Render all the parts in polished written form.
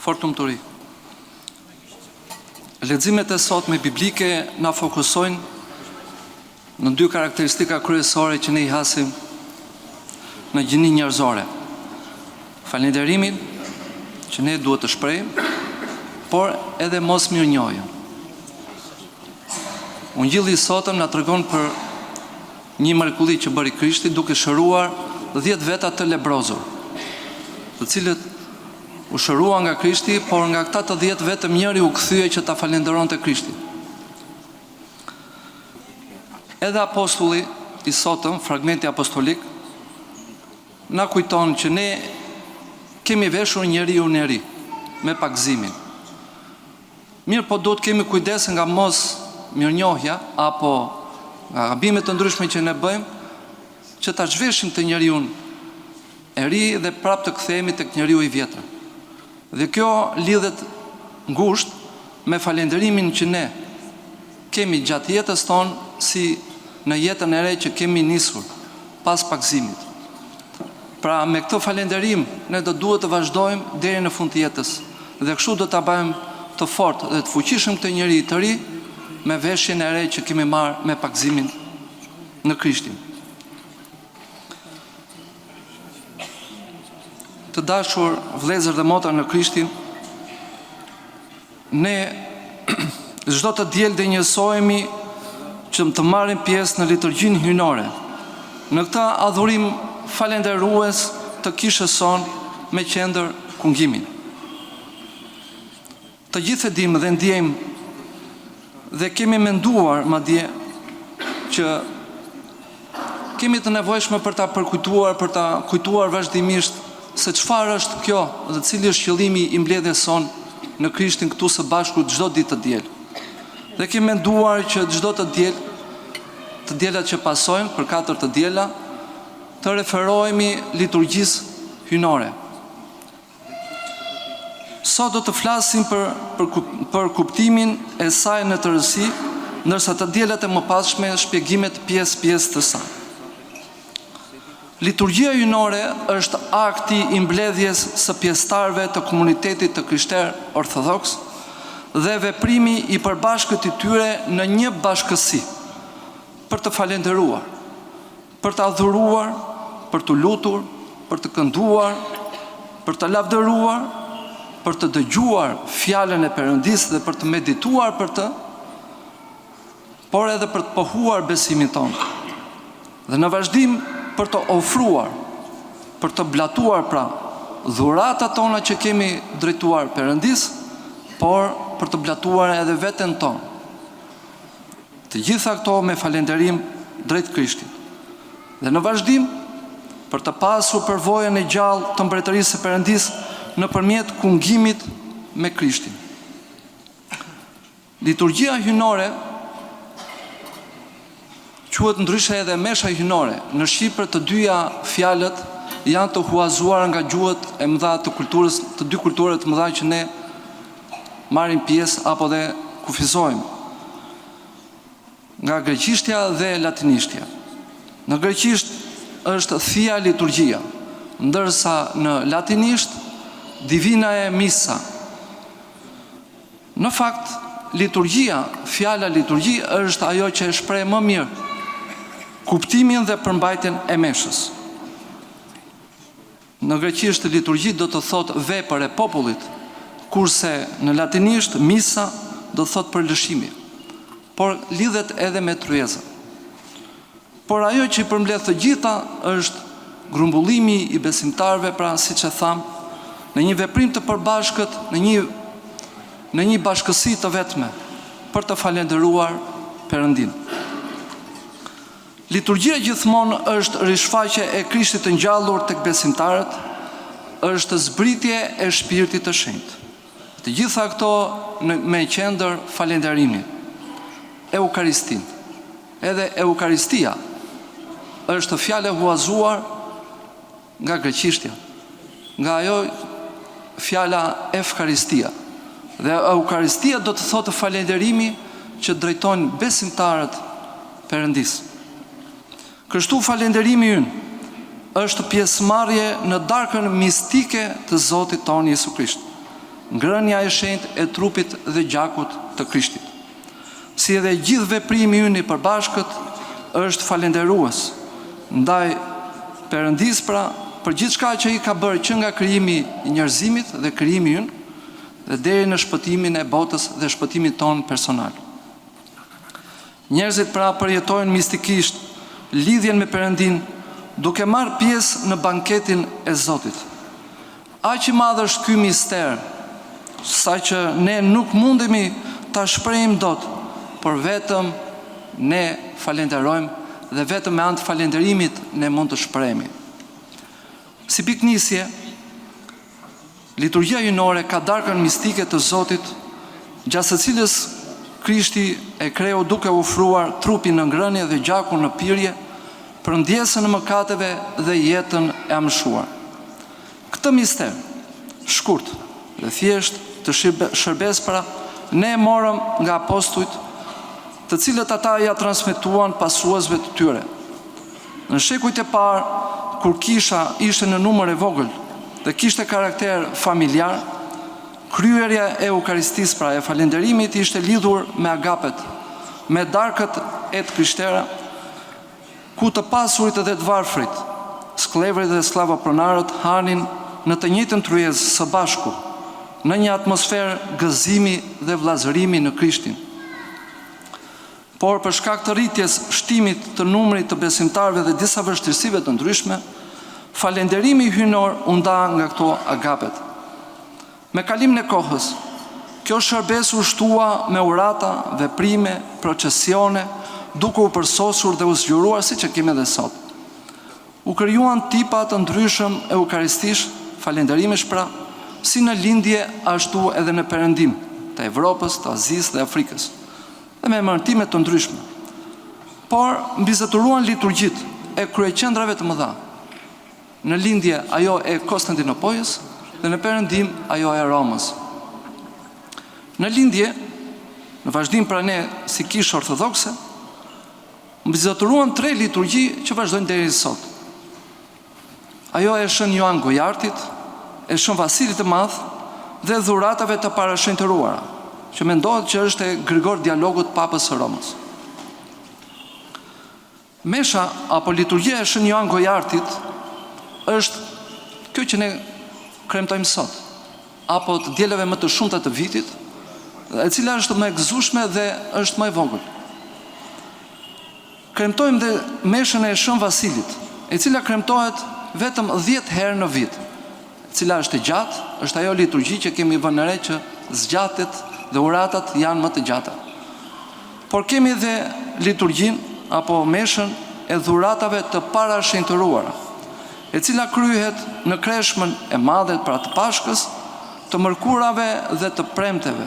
Fort lumturi. Leximet e sotme biblike na fokusojnë në dy karakteristika kryesore që ne I hasim në gjininë njerëzore. Falënderimin që ne duhet të shprehim, por edhe mos mirënjohjen. Ungjilli I sotëm na tregon për një mrekulli që bëri Krishti duke shëruar 10 veta të lebrozur, të cilët u shëruan nga Krishti, por nga këta të 10 vetëm njëri u kthye që ta falenderonte Krishtin. Edhe apostulli I sotëm, fragmenti apostolik, na kujton që ne kemi veshur njeriu në ri, me pagëzimin. Mirë, po duhet kemi kujdes nga mos mirënjohja apo nga gabimet të ndryshme që ne bëjmë, që ta zhveshim të njeriu e ri dhe prapë të kthehemi tek njeriu I vjetër. Dhe kjo lidhet ngushtë me falenderimin që ne kemi gjatë jetës tonë, si në jetën e re që kemi nisur pas pagëzimit. Pra me këtë falenderim ne do duhet të vazhdojmë deri në fund të jetës, dhe kështu do ta bëjmë të fortë dhe të fuqishëm këtë njeri të ri me veshjen e re që kemi marrë me pagëzimin në Krishtin. Të dashur vëllezër dhe motra në Krishtin, ne çdo të diel dhe njësohemi që të marrim pjesë në liturgjinë hyjnore, në këtë adhurim falenderues të kishës son me qendër kungimin. Të gjithë e dimë dhe ndjejmë dhe kemi menduar madje që kemi të nevojshme për ta përkujtuar, për ta kujtuar vazhdimisht se çfarë është kjo dhe cili është qëllimi I mbledhjes son në Krishtin këtu së bashku çdo ditë të diel. Dhe kemi menduar që çdo të diellat që pasojnë, për 4 të diela, të referohemi liturgjisë hyjnore. Sot do të flasim për kuptimin e saj në tërësi, ndërsa të diellat e mëpashme shpjegimet pjesë të saj. Liturgjia hyjnore është akti I mbledhjes së pjesëtarëve të komunitetit të krishterë ortodoks dhe veprimi I përbashkët I tyre në një bashkësi për të falenderuar, për të adhuruar, për të lutur, për të kënduar, për të lavdëruar, për të dëgjuar fjalën e Perëndisë dhe për të medituar për të, por edhe për të pohuar besimin tonë. Dhe në vazhdim për të ofruar, për të blatuar pra dhuratat tona që kemi drejtuar Perëndisë, por për të blatuar edhe veten tonë. Të gjitha këto me falenderim drejt Krishtit. Dhe në vazhdim për të pasur përvojën e gjallë të mbretërisë së Perëndisë nëpërmjet kungimit me Krishtin. Liturgjia hyjnore quhet ndryshe edhe mesha hyjnore. Në Shqipër të dyja fjalët janë të huazuar nga gjuhët e mëdha të kulturës, të dy kulturave të mëdha që ne marrim pjesë apo dhe kufizohemi. Nga greqishtja dhe latinishtja. Në greqisht është thia liturgjia, ndërsa në latinisht divina missa. Në fakt, liturgjia, fjala liturgji është ajo që e shpreh më mirë kuptimin dhe përmbajtjen e meshës. Në greqisht liturgji do të thot vepër e popullit, kurse në latinisht misa do të thot përlëshimi, por lidhet edhe me tryezën. Por ajo që I përmbledh të gjitha është grumbullimi I besimtarëve, pra siç e tham, në një veprim të përbashkët, në një bashkësi të vetme, për të falenderuar Perëndin. Liturgjia gjithmonë është rishfaqje e Krishtit të ngjallur tek besimtarët, është zbritje e Shpirtit të Shenjtë. Të gjitha këto me qendër falenderimin, Eukaristin. Edhe Eukaristia është fjalë huazuar nga greqishtja, nga ajo fjala Efkaristia. Dhe Eukaristia do të thotë falenderimi që drejtojnë besimtarët Perëndisë. Kështu falenderimi ynë është pjesëmarrje në darkën mistike të Zotit tonë Jezu Krisht, ngrënia e shenjtë e trupit dhe gjakut të Krishtit. Si edhe gjithë veprimi ynë i përbashkët është falendërues ndaj Perëndis për gjithçka që i ka bërë që nga krijimi i njerëzimit dhe krijimi ynë dhe deri në shpëtimin e botës dhe shpëtimin ton personal. Njerëzit përjetojnë mistikisht lidhjen me Perëndin, duke marrë pjesë në banketin e Zotit. Aq i madh është ky mister, saqë ne nuk mundemi ta shprehim dot, por vetëm ne falenderojmë dhe vetëm me anë të falënderimit ne mund të shprehemi. Si piknisje, liturgjia hyjnore ka darkën mistike të Zotit, gjatë së cilës Krishti e kreu duke ofruar trupin në ngrënie dhe gjakun në pirje për ndjesën e mëkateve dhe jetën e amshuar. Këtë mister, shkurt dhe thjesht të shërbespra, ne e morëm nga apostujt, të cilët ata ja transmetuan pasuesve të tyre. Në shekujt e parë, kur kisha ishte në numër e vogël dhe kishte karakter familjar, kryerja e Eukaristisë, pra e falënderimit, ishte lidhur me agapet, me darkët e të krishtera, ku të pasurit dhe të varfrit, sklevrit dhe skllavapronarët hanin në të njëjtën tryezë së bashku, në një atmosferë gëzimi dhe vllazërimi në Krishtin. Por për shkak të rritjes shtimit të numrit të besimtarëve dhe disa vështirësive të ndryshme, falënderimi hyjnor u nda nga këto agapet. Me kalimin e kohës, kjo shërbes u shtua me urata, veprime, procesione, duke u përsosur dhe u zgjuruar siç e kemi edhe sot. U krijuan tipa të ndryshëm eukaristish, falënderimesh pra, si në lindje ashtu edhe në perëndim të Evropës, të Azisë dhe Afrikës, dhe me emërtime të ndryshme. Por mbizotëruan liturgjitë e kryeqendrave të mëdha. Në lindje ajo e Konstantinopojës dhe në perëndim ajo e Romës. Në lindje, në vazhdim pra ne si kishë ortodokse, mbizotëruan 3 liturgji që vazhdojnë deri sot. Ajo e Shën Joan Gojartit, e Shën Vasilit të Madh dhe dhuratave të parashenjtëruara, që mendohet që është e Grigor Dialogut Papës së Romës. Mesha apo liturgjia e Shën Joan Gojartit është kjo që ne kremtojmë sot, apo të dielave më të shumta të vitit, e cila është më e gëzueshme dhe është më e vogël. Kremtojmë dhe meshën e Shën Vasilit, e cila kremtohet vetëm 10 herë në vit, e cila është e gjatë, është ajo liturgji që kemi vënë re që zgjatet dhe uratat janë më të gjata. Por kemi edhe liturgjinë apo meshën e dhuratave të parashenjtëruara, e cila kryhet në Kreshmën e Madhe pra të Pashkës, të mërkurave dhe të premteve,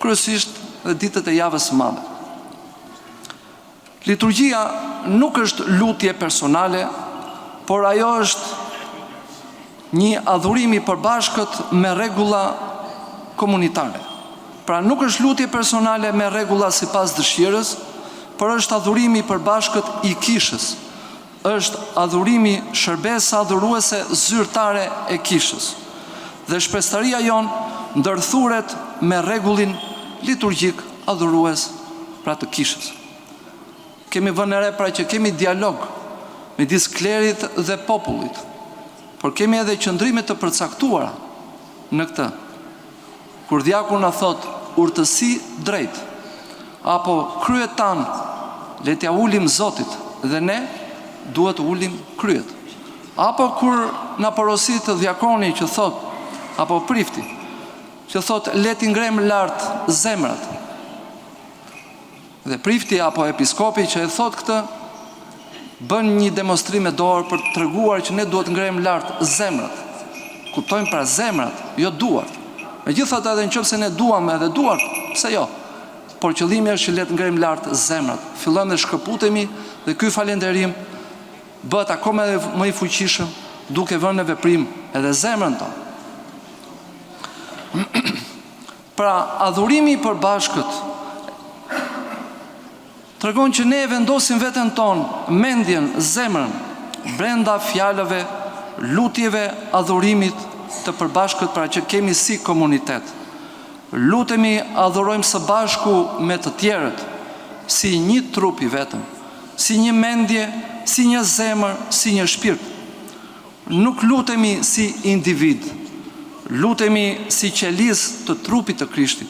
kryesisht dhe ditët e javës së madhe. Liturgjia nuk është lutje personale, por ajo është një adhurim i përbashkët me rregulla komunitare. Pra nuk është lutje personale me rregulla sipas dëshirës, por është adhurimi i përbashkët i kishës. Është adhurimi shërbesa adhuruese zyrtare e kishës. Dhe shprestaria jonë ndërthuret me rregullin liturgjik adhurues pra të kishës. Kemi vënë re pra që kemi dialog midis klerit dhe popullit, por kemi edhe qëndrime të përcaktuara në këtë. Kur diaku na thot urtësi drejt, apo kryet tan le t'ja ulim Zotit dhe ne duhet ulim kryet. Apo kur na porosit të diakoni që thot, apo prifti, që thot le t'i ngrem lart zemrat. Dhe prifti apo episkopi që e thot këtë, bën një demonstrim me dorë për të treguar që ne duhet ngrem lart zemrat. Kuptojmë pra zemrat, jo duart. Megjithatë edhe nëse ne duam edhe duart, pse jo? Por qëllimi është që le të ngrem lart zemrat. Fillojmë dhe shkëputemi dhe ky falënderim bëhet akoma edhe më i fuqishëm duke vënë në veprim edhe zemrën tonë. Pra, adhurimi i përbashkët tregon që ne e vendosim veten tonë, mendjen, zemrën brenda fjalëve, lutjeve, adhurimit të përbashkët pra që kemi si komunitet. Lutemi, adhurojmë së bashku me të tjerët, si një trup I vetëm, si një mendje, si një zemër, si një shpirt. Nuk lutemi si individ, lutemi si qelizë të trupit të Krishtit,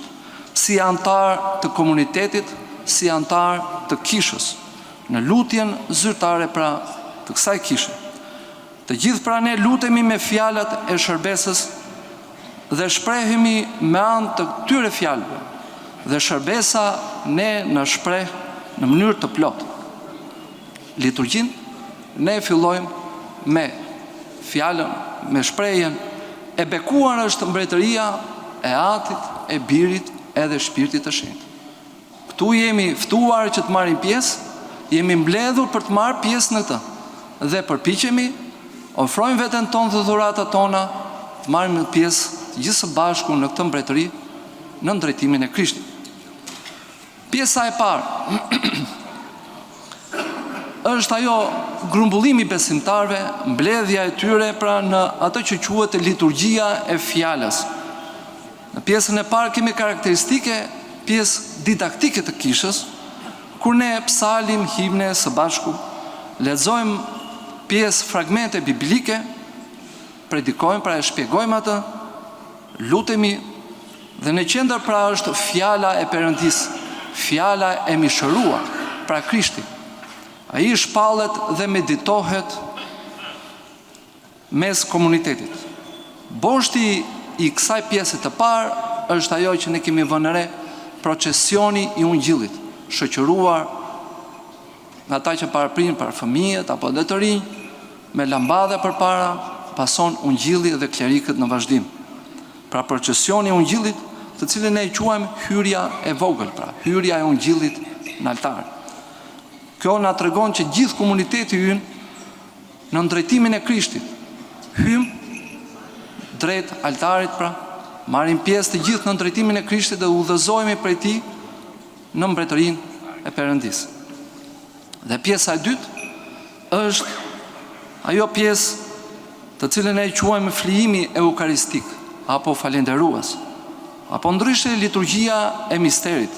si antar të komunitetit, si antar të kishës, në lutjen zyrtare pra të kësaj kishe. Të gjithë pra ne lutemi me fjalët e shërbesës dhe shprehemi me anë të këtyre fjalëve, dhe shërbesa ne në shpreh në mënyrë të plotë. Liturgjin ne fillojmë me fjalën, me shprehjen e bekuar është mbretëria e Atit, e Birit edhe Shpirtit të Shenjtë. Këtu jemi ftuar që të marrim pjesë, jemi mbledhur për të marrë pjesë në këtë dhe përpiqemi, ofrojmë veten tonë dhe dhuratat tona, të marrim pjesë të gjithë së bashku në këtë mbretëri në drejtimin e Krishtit. Pjesa e parë është ajo grumbullimi besimtarve, mbledhja e tyre pra në atë që quhet liturgjia e fjalës. Në pjesën e parë kemi karakteristike, pjesë didaktike të kishës, kur ne psalim himne së bashku, lexojmë pjesë fragmente biblike, predikojmë pra e shpjegojmë atë, lutemi dhe në qendër pra është fjala e Perëndis, fjala e mishëruar, pra Krishti. Ai shpallet dhe meditohet mes komunitetit. Boshti I kësaj pjese të parë është ajo që ne kemi vënë re, procesioni I ungjillit, shoqëruar nga ata që paraprin para fëmijët apo dhe të rinj, me lambadhe përpara, pason ungjilli dhe klerikët në vazhdim. Pra procesioni I ungjillit, të cilën ne e quajmë hyrja e vogël, pra hyrja e ungjillit në altar. Kjo na tregon që gjithë komuniteti ynë në drejtimin e Krishtit hym drejt altarit, pra marrim pjesë të gjithë në drejtimin e Krishtit dhe udhëzohemi prej tij në mbretërinë e Perëndisë. Dhe pjesa e dytë është ajo pjesë të cilën ne e quajmë flijimi eukaristik apo falenderues, apo ndryshe liturgjia e misterit.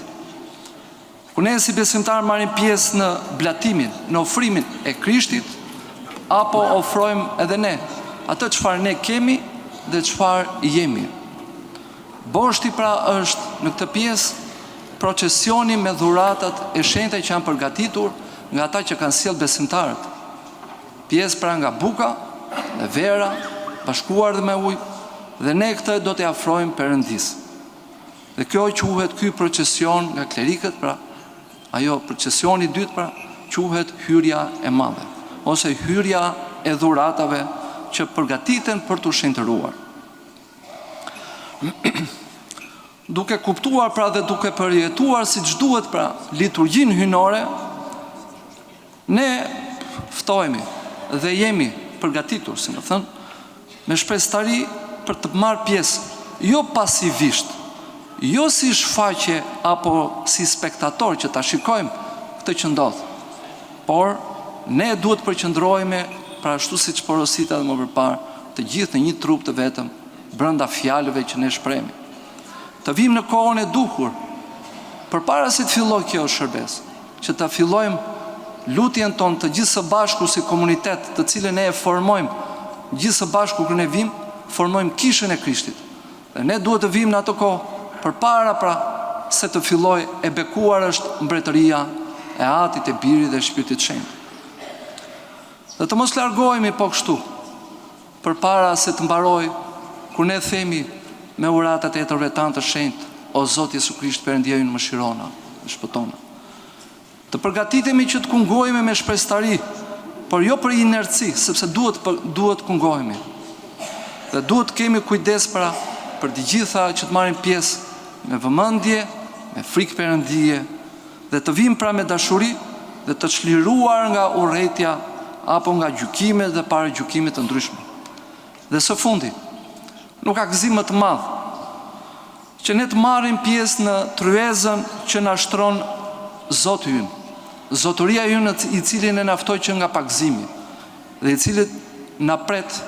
Ku ne si besimtar marrim pjesë në blatimin, në ofrimin e Krishtit, apo ofrojmë edhe ne atë çfarë ne kemi dhe çfarë jemi. Boshti pra është në këtë pjesë procesioni me dhuratat e shenjta që janë përgatitur nga ata që kanë sjellë besimtarët. Pjesë pra nga buka dhe vera, bashkuar dhe me ujë, dhe ne këtë do t'i afrojmë Perëndisë. Dhe kjo quhet ky procesion nga klerikët, pra ajo procesioni I dytë pra quhet hyrja e madhe, ose hyrja e dhuratave që përgatiten për t'u shenjtëruar. Duke kuptuar pra dhe duke përjetuar siç duhet pra liturgjinë hyjnore, ne ftohemi dhe jemi përgatitur, si më thënë, me shpresëtari për të marrë pjesë, jo pasivisht, jo si shfaqje apo si spektator që ta shikojmë këtë që ndodh, por ne duhet të përqendrohemi pra ashtu siç porosita edhe më përpara, të gjithë në një trup të vetëm, brenda fjalëve që ne shprehemi. Të vim në kohën e duhur, përpara se të fillojë kjo shërbesë, që ta fillojmë lutjen tonë të gjithë së bashku si komunitet, të cilën ne e formojmë gjithë së bashku kur ne vim, formojmë kishën e Krishtit. Dhe ne duhet të vim në ato kohë përpara pra se të filloj e bekuar është mbretëria e Atit, e Birit dhe Shpirtit të Shenjtë. Dhe të mos largohemi po kështu, përpara se të mbaroj, kur ne themi me uratat e tërve tanë të shenjtë, o Zoti Jesu Krisht, Perëndia ynë mëshirona, shpëtona. Të përgatitemi që të kungohemi me shpresëtari, por jo për inerci, sepse duhet të kungohemi. Dhe duhet kemi kujdes për të gjitha që të marrim pjesë me vëmendje, me frikë Perëndie, dhe të vim pra me dashuri dhe të çliruar nga urrëtia apo nga gjykimet dhe paragjykimet të ndryshme. Dhe së fundi, nuk ka gëzim më të madh që ne të marrim pjesë në tryezën që na shtron Zoti ynë, zotëria ynë I cili ne na ftoi që nga pagëzimi. dhe i cili na pret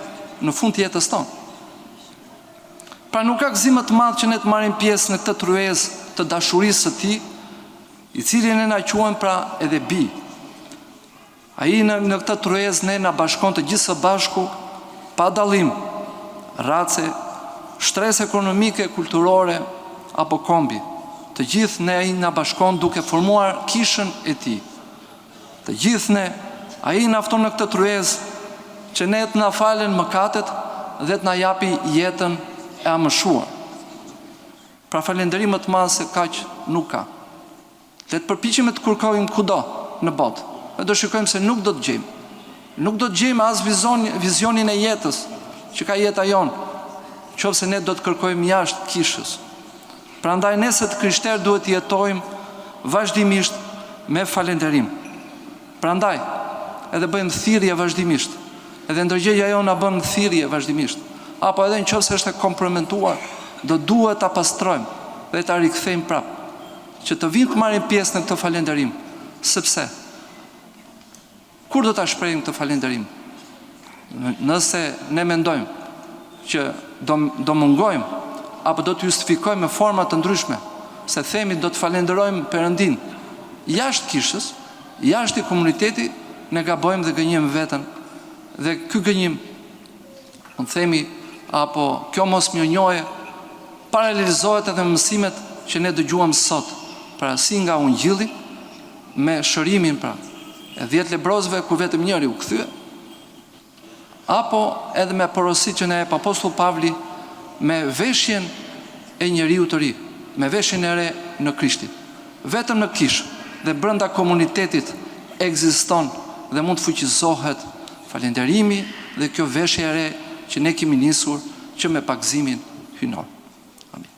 në fund të jetës tonë. Pra nuk ka gëzim më të madh që ne të marrim pjesë në këtë tryezë të dashurisë së Tij, i cili ne na quajmë pra edhe bi. Ai në këtë tryezë ne na bashkon të gjithë së bashku, pa dallim, race, shtrese ekonomike, kulturore apo kombi. Të gjithë ne ai na bashkon duke formuar kishën e Tij. Të gjithë ne ai na fton në këtë tryezë që ne të na falen mëkatet dhe të na japi jetën e amëshuar. Pra falënderim më të madh se kaq nuk ka. Le të përpiqemi të kërkojmë kudo në botë. Ne do shikojmë se nuk do të gjejmë. Nuk do të gjejmë as vizionin e jetës që ka jeta jonë, qofse ne do të kërkojmë jashtë kishës. Prandaj ne se të krishterë duhet të jetojmë vazhdimisht me falënderim. Prandaj edhe bëjmë thirrje vazhdimisht. Edhe ndërgjegja jonë na bën thirrje vazhdimisht. Apo edhe nëse është e komprometuar, do duhet ta pastrojmë dhe ta rikthejmë prapë, që të vinë të marrin pjesë në këtë falënderim. Sepse kur do ta shprehim këtë falënderim? Nëse ne mendojmë që do mungojmë apo do të justifikojmë me forma të ndryshme, se themi do të falenderojmë Perëndin jashtë kishës, jashtë i komuniteti, ne gabojmë dhe gënjejmë veten. Dhe ky gënjim, në themi, apo kjo mosmjënjohje paralelizohet edhe mësimet që ne dëgjuam sot, pra si nga Ungjilli, me shërimin pra e 10 lebrozëve ku vetëm njëri u kthye, apo edhe me porosit që ne jep apostulli Pavli me veshjen e njeriu të ri, me veshjen e re në Krishtin. Vetëm në kishë dhe brenda komunitetit ekziston dhe mund të fuqizohet falënderimi dhe kjo veshje e re që ne kemi nisur që me pagëzimin hynor. Amin.